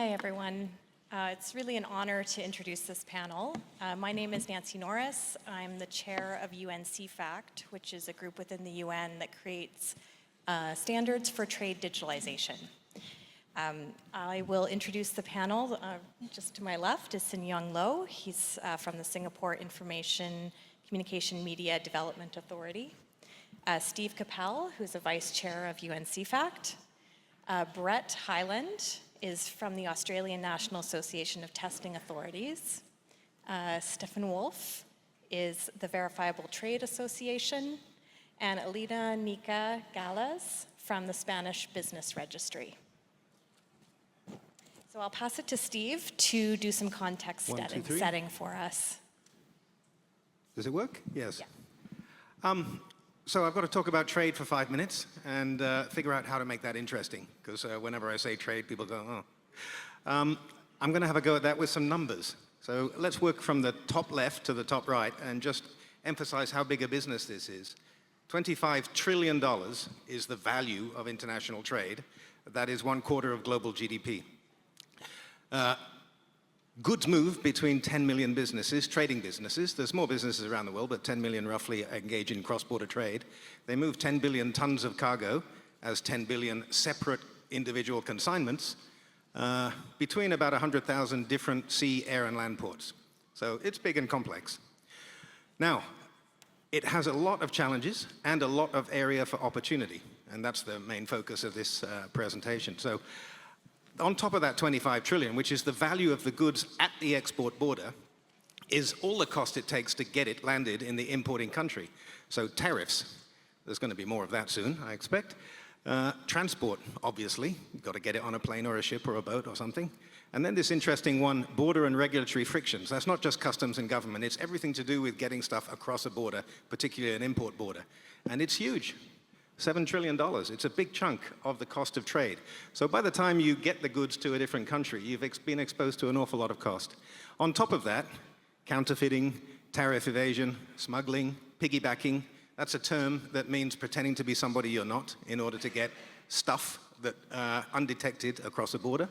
Hi, everyone. It's really an honor to introduce this panel. My name is Nancy Norris. I'm the chair of UNECE, which is a group within the UN that creates standards for trade digitalization. I will introduce the panel. Just to my left is Yong Lo. He's from the Singapore Information Communication Media Development Authority. Steve Capell, who's a vice chair of UNECE. Brett Hyland is from the Australian National Association of Testing Authorities. Stephan Wolf is the Verifiable.Trade Association, and Alina Nica from the Spanish Business Registry. So I'll pass it to Steve to do some context setting for us. Does it work? Yes. Yeah. So I've got to talk about trade for 5 minutes and figure out how to make that interesting, because whenever I say trade, people go, oh. I'm going to have a go at that with some numbers. So let's work from the top left to the top right and just emphasize how big a business this is. $25 trillion is the value of international trade. That is 1/4 of global GDP. Goods move between 10 million businesses, trading businesses. There's more businesses around the world, but 10 million roughly engage in cross-border trade. They move 10 billion tons of cargo as 10 billion separate individual consignments between about 100,000 different sea, air, and land ports. So it's big and complex. Now, it has a lot of challenges and a lot of area for opportunity, and that's the main focus of this presentation. So, on top of that 25 trillion, which is the value of the goods at the export border, is all the cost it takes to get it landed in the importing country. So tariffs, there's going to be more of that soon, I expect. Transport, obviously, you've got to get it on a plane or a ship or a boat or something. And then this interesting one, border and regulatory frictions. That's not just customs and government, it's everything to do with getting stuff across a border, particularly an import border. And it's huge. $7 trillion. It's a big chunk of the cost of trade. So by the time you get the goods to a different country, you've been exposed to an awful lot of cost. On top of that, counterfeiting, tariff evasion, smuggling, piggybacking. That's a term that means pretending to be somebody you're not in order to get stuff that undetected across a border.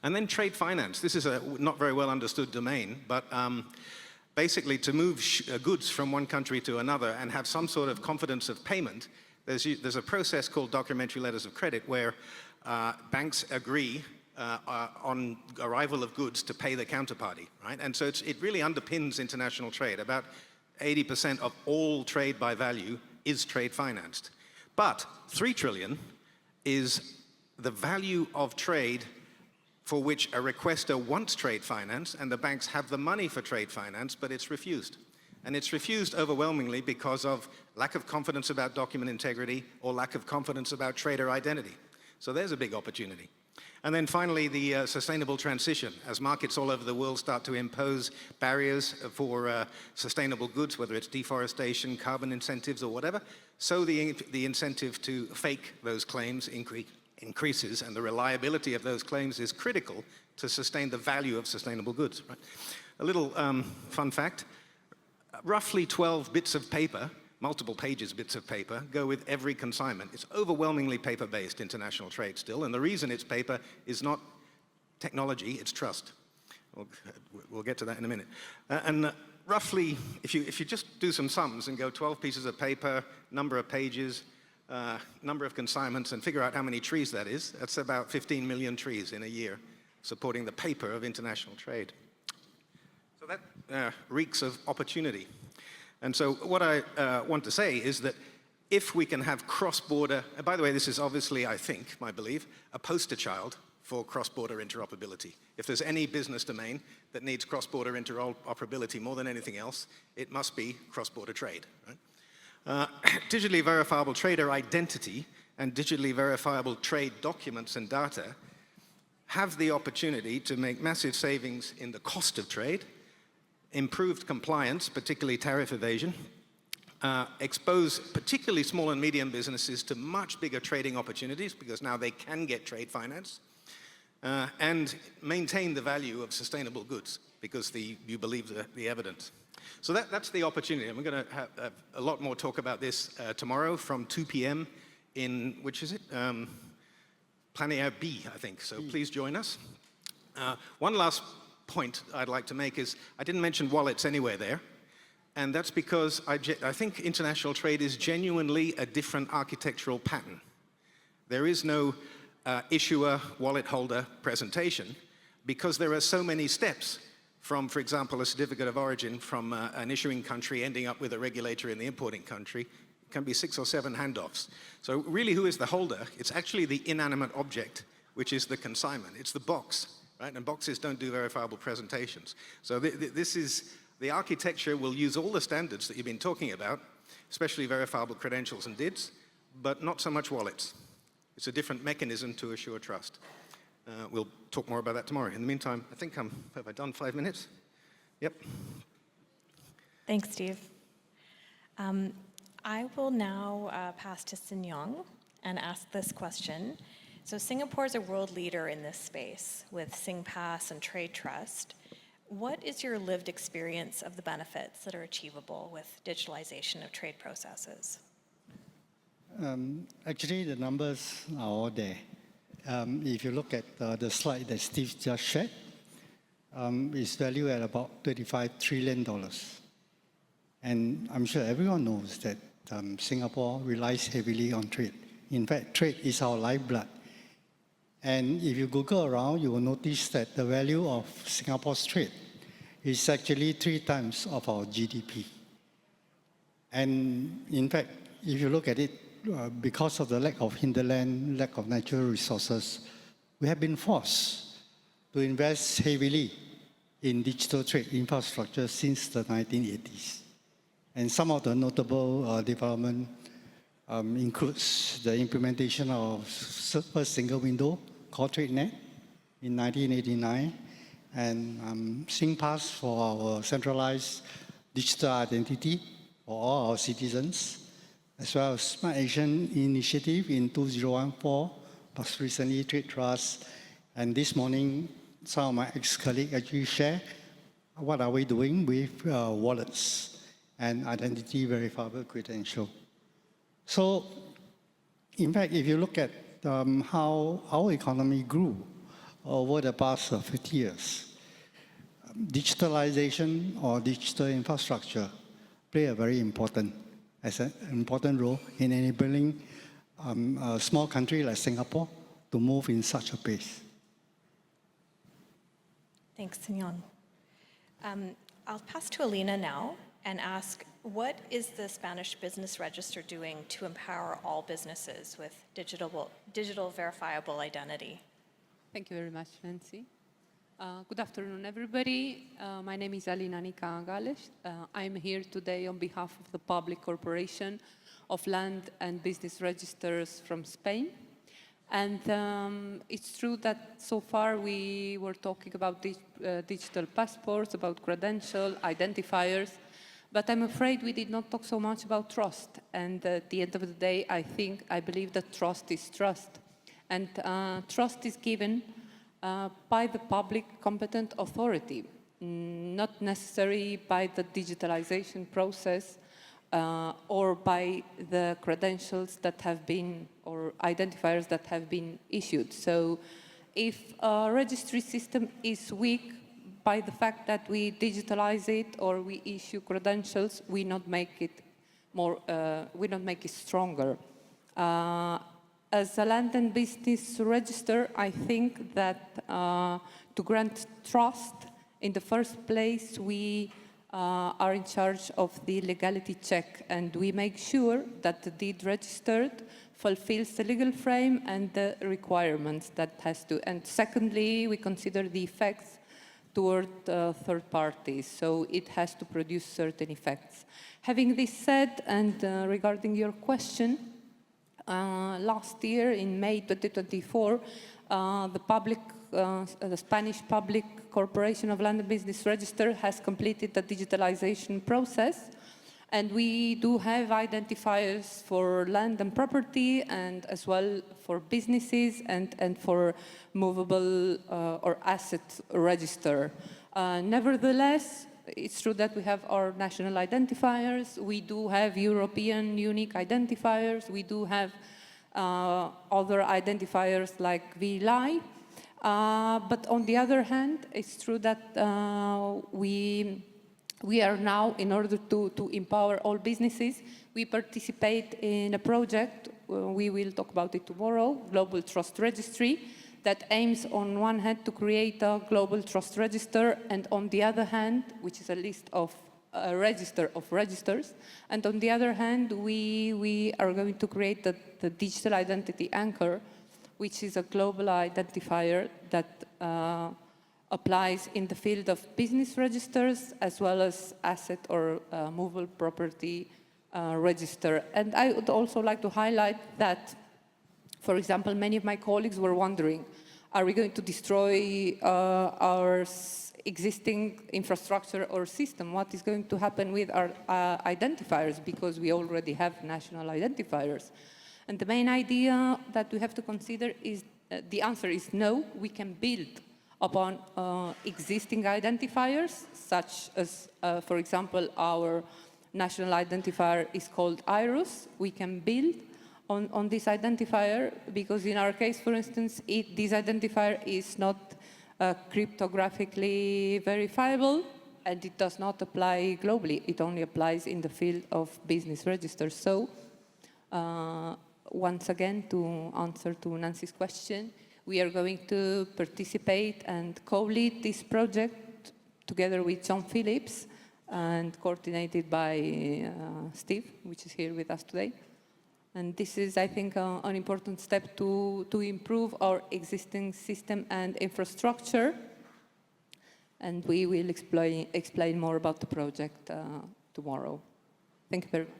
And then trade finance. This is a not very well understood domain, but basically to move goods from one country to another and have some sort of confidence of payment, there's a process called documentary letters of credit where banks agree on arrival of goods to pay the counterparty, right? And so it really underpins international trade. About 80% of all trade by value is trade financed. But 3 trillion is the value of trade for which a requester wants trade finance, and the banks have the money for trade finance, but it's refused. And it's refused overwhelmingly because of lack of confidence about document integrity or lack of confidence about trader identity. So there's a big opportunity. And then finally, the sustainable transition. As markets all over the world start to impose barriers for sustainable goods, whether it's deforestation, carbon incentives, or whatever, so the incentive to fake those claims increases, and the reliability of those claims is critical to sustain the value of sustainable goods. Right? A little fun fact, roughly 12 bits of paper, multiple pages bits of paper, go with every consignment. It's overwhelmingly paper-based international trade still, and the reason it's paper is not technology, it's trust. We'll get to that in a minute. Roughly, if you just do some sums and go 12 pieces of paper, number of pages, number of consignments, and figure out how many trees that is, that's about 15 million trees in a year, supporting the paper of international trade. So that reeks of opportunity. And so what I want to say is that if we can have cross-border, and by the way, this is obviously, I think, my belief, a poster child for cross-border interoperability. If there's any business domain that needs cross-border interoperability more than anything else, it must be cross-border trade. Right? Digitally verifiable trader identity and digitally verifiable trade documents and data have the opportunity to make massive savings in the cost of trade, improved compliance, particularly tariff evasion, expose particularly small and medium businesses to much bigger trading opportunities because now they can get trade finance, and maintain the value of sustainable goods because you believe the evidence. So that's the opportunity, and we're going to have a lot more talk about this tomorrow from 2 p.m. in, which is it? Planet B, I think, so please join us. One last point I'd like to make is I didn't mention wallets anywhere there. And that's because I think international trade is genuinely a different architectural pattern. There is no issuer, wallet holder presentation because there are so many steps from, for example, a certificate of origin from an issuing country ending up with a regulator in the importing country. It can be 6 or 7 handoffs. So really, who is the holder? It's actually the inanimate object, which is the consignment. It's the box, right? And boxes don't do verifiable presentations. So this is, the architecture will use all the standards that you've been talking about, especially verifiable credentials and DIDs, but not so much wallets. It's a different mechanism to assure trust. We'll talk more about that tomorrow. In the meantime, I think have I done 5 minutes? Yep. Thanks, Steve. I will now pass to Yong and ask this question. So Singapore is a world leader in this space with SingPass and Trade Trust. What is your lived experience of the benefits that are achievable with digitalization of trade processes? Actually, the numbers are all there. If you look at the slide that Steve just shared, it's valued at about $35 trillion. And I'm sure everyone knows that Singapore relies heavily on trade. In fact, trade is our lifeblood. And if you Google around, you will notice that the value of Singapore's trade is actually 3 times of our GDP. And in fact, if you look at it, because of the lack of hinterland, lack of natural resources, we have been forced to invest heavily in digital trade infrastructure since the 1980s. And some of the notable development includes the implementation of first single window called TradeNet in 1989, and SingPass for our centralized digital identity for all our citizens, as well as Smart Asian Initiative in 2014, plus recently Trade Trust. And this morning, some of my ex-colleagues actually share what are we doing with wallets and identity verifiable credential. So, in fact, if you look at how our economy grew over the past 50 years, digitalization or digital infrastructure play a very important role in enabling a small country like Singapore to move in such a pace. Thanks, Yong. I'll pass to Alina now and ask, what is the Spanish Business Register doing to empower all businesses with digital verifiable identity? Thank you very much, Nancy. Good afternoon, everybody. My name is Alina Nica. I'm here today on behalf of the Public Corporation of Land and Business Registers from Spain. And it's true that so far we were talking about digital passports, about credential, identifiers, but I'm afraid we did not talk so much about trust. And at the end of the day, I believe that trust is trust. And trust is given by the public competent authority, not necessarily by the digitalization process or by the credentials that have been, or identifiers that have been issued. So if a registry system is weak by the fact that we digitalize it or we issue credentials, we not make it stronger. As a land and business register, I think that to grant trust, in the first place, we are in charge of the legality check, and we make sure that the deed registered fulfills the legal frame and the requirements that has to. And secondly, we consider the effects toward third parties, so it has to produce certain effects. Having this said, and regarding your question, last year, in May 2024, the Spanish Public Corporation of Land and Business Register has completed the digitalization process. And we do have identifiers for land and property, and as well for businesses and for movable or asset register. Nevertheless, it's true that we have our national identifiers. We do have European unique identifiers. We do have other identifiers like VLI. But on the other hand, it's true that we are now, in order to empower all businesses, we participate in a project, we will talk about it tomorrow, Global Trust Registry, that aims on one hand to create a global trust register, and on the other hand, which is a list of a register of registers, and on the other hand, we are going to create the digital identity anchor, which is a global identifier that applies in the field of business registers as well as asset or movable property register. And I would also like to highlight that, for example, many of my colleagues were wondering, are we going to destroy our existing infrastructure or system? What is going to happen with our identifiers? Because we already have national identifiers. And the main idea that we have to consider is, the answer is no, we can build upon existing identifiers, such as, for example, our national identifier is called ayra. We can build on this identifier because in our case, for instance, this identifier is not cryptographically verifiable and it does not apply globally. It only applies in the field of business registers. So, once again, to answer to Nancy's question, we are going to participate and co-lead this project together with John Phillips and coordinated by Steve, which is here with us today. And this is, I think, an important step to improve our existing system and infrastructure. And we will explain more about the project tomorrow. Thank you very much.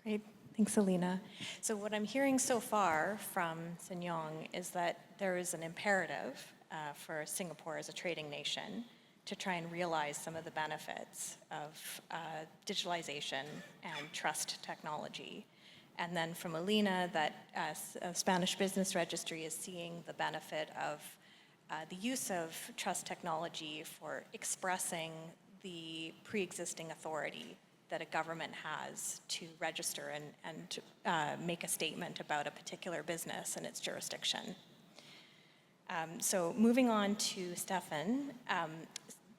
Great. Thanks, Alina. So what I'm hearing so far from Yong is that there is an imperative for Singapore as a trading nation to try and realize some of the benefits of digitalization and trust technology. And then from Alina, that a Spanish business registry is seeing the benefit of the use of trust technology for expressing the pre-existing authority that a government has to register and make a statement about a particular business and its jurisdiction. So moving on to Stephan,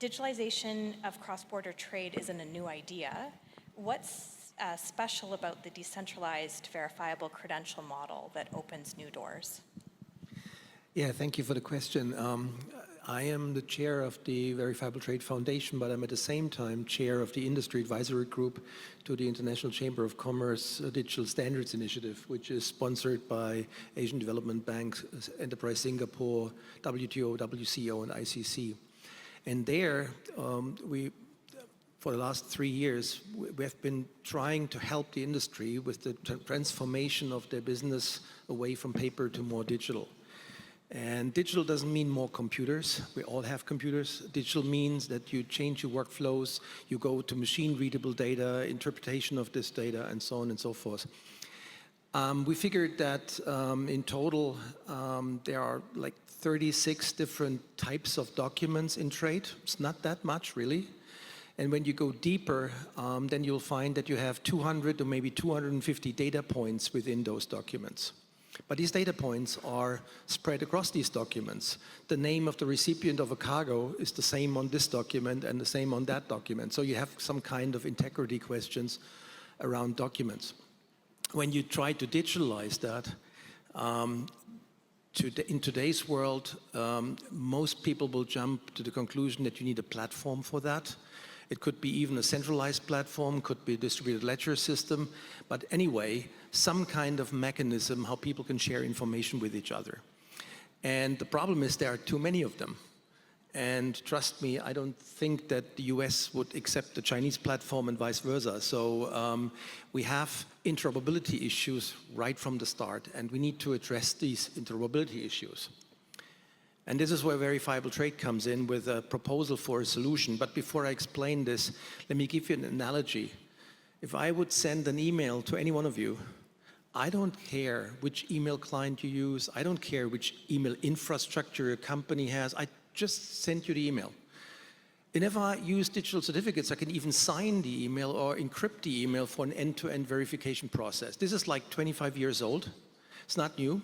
digitalization of cross-border trade isn't a new idea. What's special about the decentralized verifiable credential model that opens new doors? Yeah, thank you for the question. I am the chair of the Verifiable.Trade Foundation, but I'm at the same time chair of the industry advisory group to the International Chamber of Commerce Digital Standards Initiative, which is sponsored by Asian Development Bank, Enterprise Singapore, WTO, WCO, and ICC. And there, for the last 3 years, we have been trying to help the industry with the transformation of their business away from paper to more digital. And digital doesn't mean more computers. We all have computers. Digital means that you change your workflows, you go to machine-readable data, interpretation of this data, and so on and so forth. We figured that in total, there are like 36 different types of documents in trade. It's not that much, really. And when you go deeper, then you'll find that you have 200 or maybe 250 data points within those documents. But these data points are spread across these documents. The name of the recipient of a cargo is the same on this document and the same on that document. So you have some kind of integrity questions around documents. When you try to digitalize that, in today's world, most people will jump to the conclusion that you need a platform for that. It could be even a centralized platform, could be a distributed ledger system, but anyway, some kind of mechanism how people can share information with each other. And the problem is there are too many of them. And trust me, I don't think that the US would accept the Chinese platform and vice versa. So we have interoperability issues right from the start, and we need to address these interoperability issues. And this is where Verifiable.Trade comes in with a proposal for a solution. But before I explain this, let me give you an analogy. If I would send an email to any one of you, I don't care which email client you use. I don't care which email infrastructure your company has. I just send you the email. And if I use digital certificates, I can even sign the email or encrypt the email for an end-to-end verification process. This is like 25 years old. It's not new.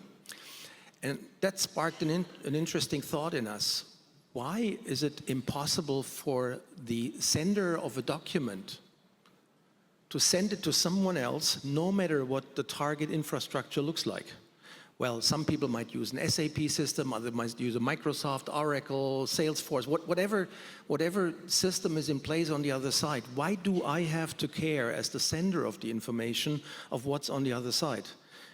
And that sparked an interesting thought in us. Why is it impossible for the sender of a document to send it to someone else, no matter what the target infrastructure looks like? Well, some people might use an SAP system, others might use a Microsoft, Oracle, Salesforce, whatever system is in place on the other side. Why do I have to care as the sender of the information of what's on the other side?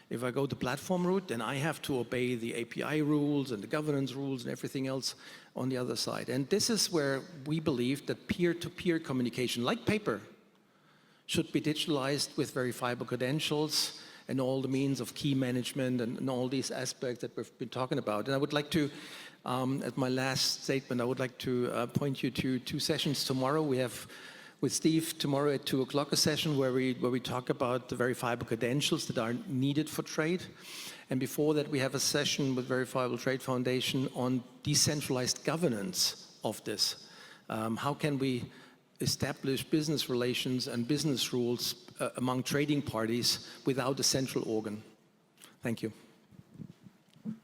If I go the platform route, then I have to obey the API rules and the governance rules and everything else on the other side. And this is where we believe that peer-to-peer communication, like paper, should be digitalized with verifiable credentials and all the means of key management and all these aspects that we've been talking about. And I would like to, at my last statement, I would like to point you to 2 sessions tomorrow. We have with Steve tomorrow at 2 o'clock a session where we talk about the verifiable credentials that are needed for trade. And before that, we have a session with Verifiable.Trade Foundation on decentralized governance of this. How can we establish business relations and business rules among trading parties without a central organ? Thank you.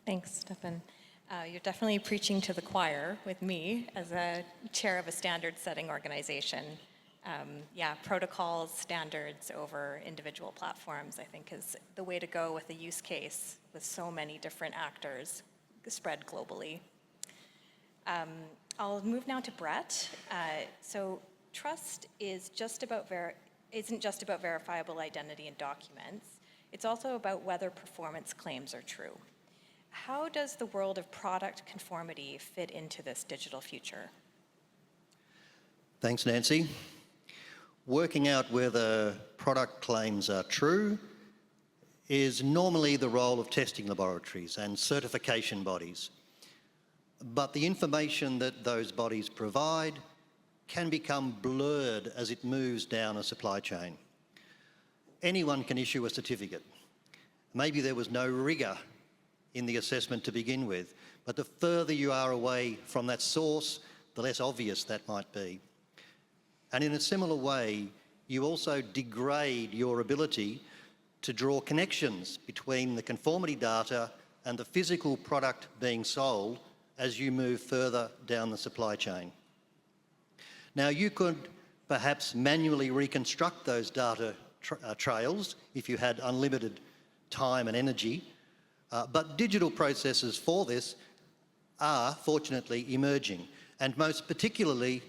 Thanks, Stephan. You're definitely preaching to the choir with me as a chair of a standard-setting organization. Yeah, protocols, standards over individual platforms, I think, is the way to go with a use case with so many different actors spread globally. I'll move now to Brett. So trust is isn't just about verifiable identity in documents. It's also about whether performance claims are true. How does the world of product conformity fit into this digital future? Thanks, Nancy. Working out whether product claims are true is normally the role of testing laboratories and certification bodies. But the information that those bodies provide can become blurred as it moves down a supply chain. Anyone can issue a certificate. Maybe there was no rigour in the assessment to begin with, but the further you are away from that source, the less obvious that might be. And in a similar way, you also degrade your ability to draw connections between the conformity data and the physical product being sold as you move further down the supply chain. Now, you could perhaps manually reconstruct those data trails if you had unlimited time and energy, but digital processes for this are fortunately emerging, and most particularly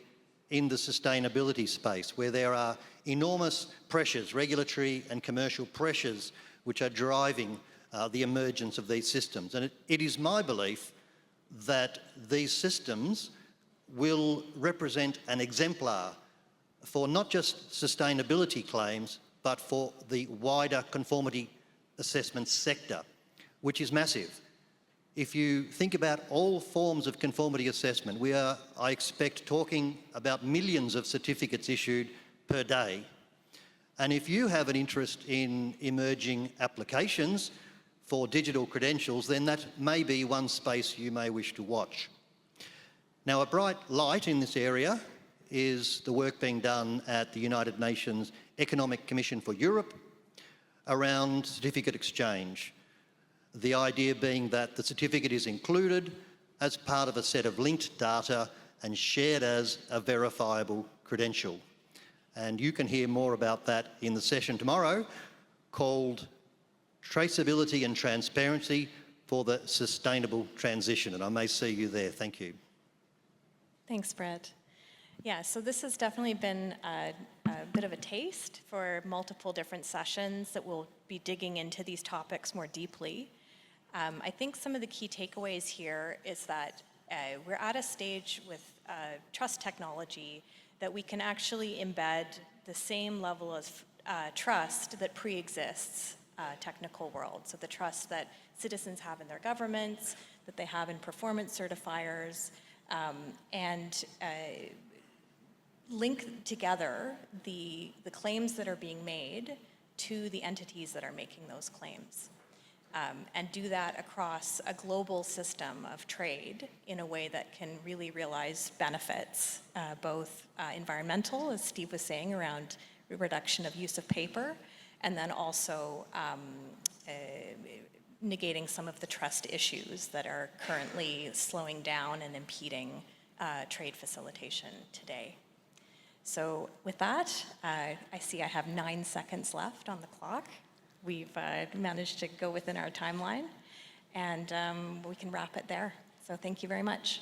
in the sustainability space, where there are enormous pressures, regulatory and commercial pressures, which are driving the emergence of these systems. And it is my belief that these systems will represent an exemplar for not just sustainability claims, but for the wider conformity assessment sector, which is massive. If you think about all forms of conformity assessment, we are, I expect, talking about millions of certificates issued per day. And if you have an interest in emerging applications for digital credentials, then that may be one space you may wish to watch. Now, a bright light in this area is the work being done at the United Nations Economic Commission for Europe around certificate exchange. The idea being that the certificate is included as part of a set of linked data and shared as a verifiable credential. And you can hear more about that in the session tomorrow called Traceability and Transparency for the Sustainable Transition. And I may see you there. Thank you. Thanks, Brett. Yeah, so this has definitely been a bit of a taste for multiple different sessions that will be digging into these topics more deeply. I think some of the key takeaways here is that we're at a stage with trust technology that we can actually embed the same level of trust that pre-exists technical world. So the trust that citizens have in their governments, that they have in performance certifiers, and link together the claims that are being made to the entities that are making those claims. And do that across a global system of trade in a way that can really realize benefits, both environmental, as Steve was saying, around reduction of use of paper, and then also negating some of the trust issues that are currently slowing down and impeding trade facilitation today. So with that, I see I have 9 seconds left on the clock. We've managed to go within our timeline, and we can wrap it there. So thank you very much.